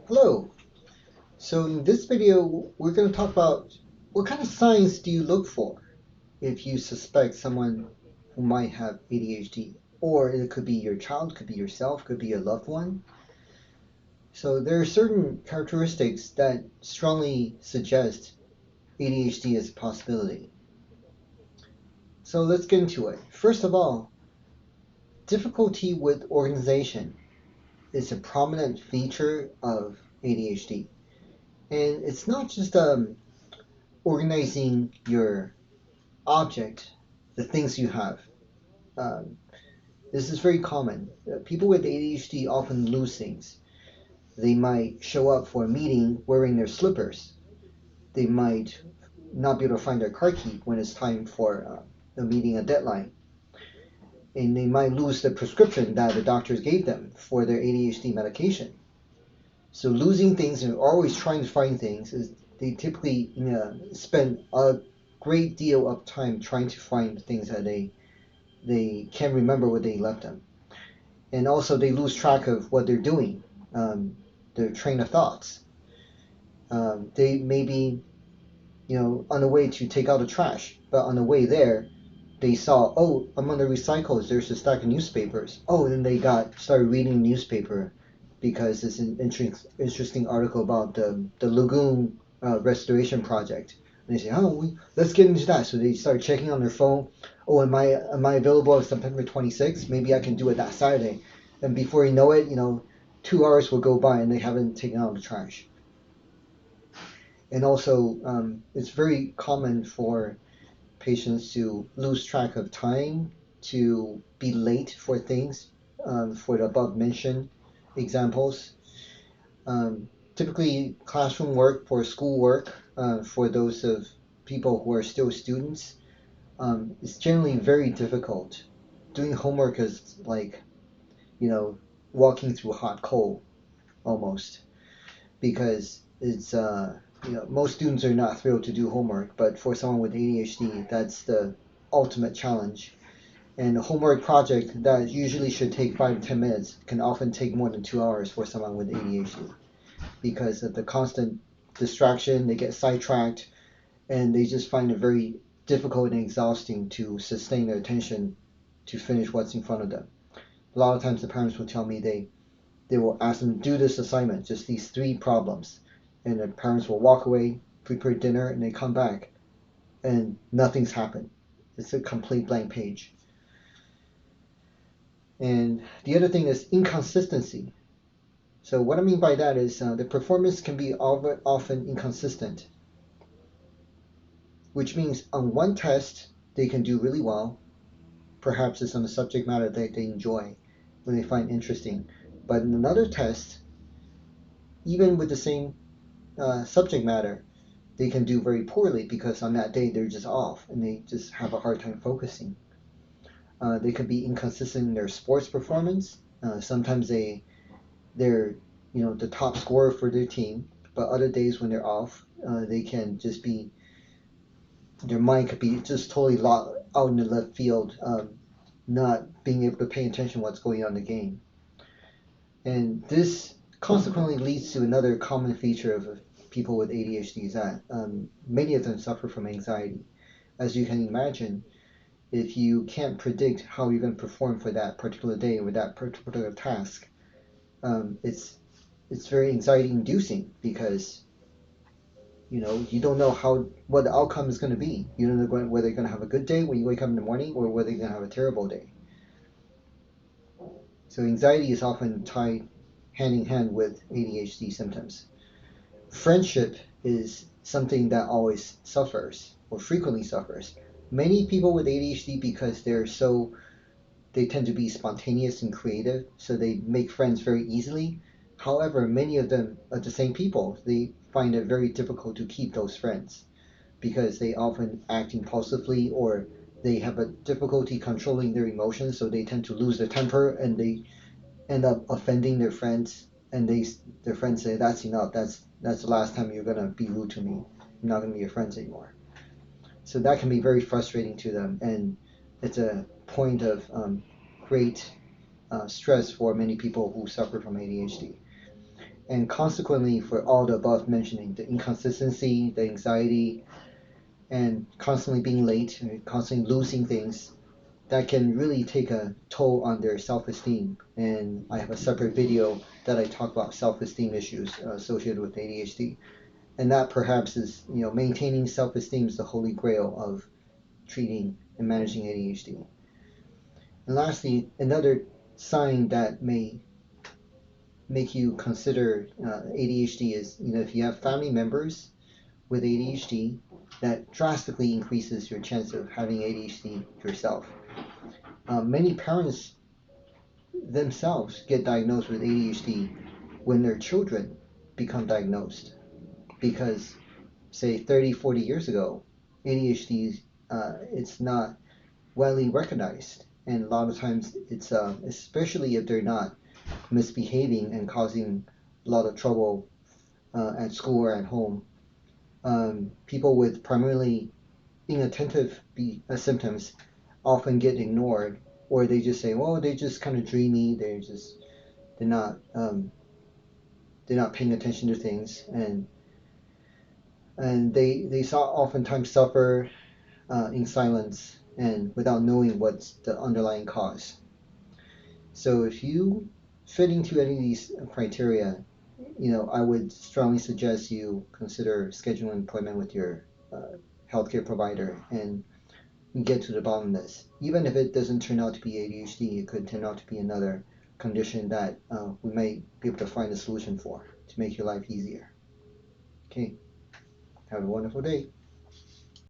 Hello. So in this video, we're going to talk about what kind of signs do you look for if you suspect someone who might have ADHD, or it could be your child, could be yourself, could be a loved one. So there are certain characteristics that strongly suggest ADHD as a possibility. So let's get into it. First of all, difficulty with organization is a prominent feature of ADHD. And it's not just organizing your object, the things you have. Um, this is very common. People with ADHD often lose things. They might show up for a meeting wearing their slippers. They might not be able to find their car key when it's time for a meeting, a deadline. And they might lose the prescription that the doctors gave them for their ADHD medication. So losing things and always trying to find things is they typically spend a great deal of time trying to find things that they can't remember where they left them, and also they lose track of what they're doing, their train of thoughts. They may be on the way to take out the trash, but on the way there they saw, oh, among the recycles there's a stack of newspapers. Oh, and then they started reading the newspaper because it's an interesting article about the lagoon restoration project. And they say, oh, let's get into that. So they start checking on their phone. Oh, am I available on September 26th? Maybe I can do it that Saturday. And before you know it, 2 hours will go by and they haven't taken out the trash. And also, it's very common for patients to lose track of time, to be late for things, for the above mentioned examples. Typically, classroom work for school work, for those of people who are still students, is generally very difficult. Doing homework is like, walking through hot coal almost, because it's most students are not thrilled to do homework, but for someone with ADHD, that's the ultimate challenge. And a homework project that usually should take 5 to 10 minutes can often take more than 2 hours for someone with ADHD because of the constant distraction. They get sidetracked and they just find it very difficult and exhausting to sustain their attention to finish what's in front of them. A lot of times the parents will tell me they will ask them to do this assignment, just these 3 problems, and the parents will walk away, prepare dinner, and they come back and nothing's happened. It's a complete blank page. And the other thing is inconsistency. So what I mean by that is the performance can be often inconsistent, which means on one test they can do really well. Perhaps it's on a subject matter that they enjoy, when they find interesting. But in another test, even with the same subject matter, they can do very poorly because on that day they're just off and they just have a hard time focusing. They can be inconsistent in their sports performance. Sometimes they're the top scorer for their team, but other days when they're off, they can just be, their mind could be just totally out in the left field, not being able to pay attention to what's going on in the game. And this consequently leads to another common feature of people with ADHD is that many of them suffer from anxiety. As you can imagine, if you can't predict how you're going to perform for that particular day or that particular task, it's very anxiety inducing because you don't know what the outcome is going to be. You don't know whether you're going to have a good day when you wake up in the morning or whether you're going to have a terrible day. So anxiety is often tied hand in hand with ADHD symptoms. Friendship is something that always suffers or frequently suffers. Many people with ADHD, because they tend to be spontaneous and creative, so they make friends very easily. However, many of them are the same people. They find it very difficult to keep those friends because they often act impulsively or they have a difficulty controlling their emotions, so they tend to lose their temper and they end up offending their friends. And their friends say, "That's enough. That's the last time you're gonna be rude to me. I'm not gonna be your friends anymore." So that can be very frustrating to them, and it's a point of great stress for many people who suffer from ADHD. And consequently, for all the above mentioning, the inconsistency, the anxiety, and constantly being late, and constantly losing things, that can really take a toll on their self-esteem. And I have a separate video that I talk about self-esteem issues associated with ADHD. And that perhaps is, maintaining self-esteem is the holy grail of treating and managing ADHD. And lastly, another sign that may make you consider ADHD is, if you have family members with ADHD, that drastically increases your chance of having ADHD yourself. Many parents themselves get diagnosed with ADHD when their children become diagnosed because, say, 30, 40 years ago, ADHD, it's not widely recognized. And a lot of times it's, especially if they're not misbehaving and causing a lot of trouble at school or at home, people with primarily inattentive symptoms often get ignored, or they just say, well, they just kind of dreamy, they're not they're not paying attention to things, and they oftentimes suffer in silence and without knowing what's the underlying cause. So if you fit into any of these criteria, I would strongly suggest you consider scheduling an appointment with your healthcare provider and get to the bottom of this. Even if it doesn't turn out to be ADHD, it could turn out to be another condition that we might be able to find a solution for to make your life easier. Okay, have a wonderful day.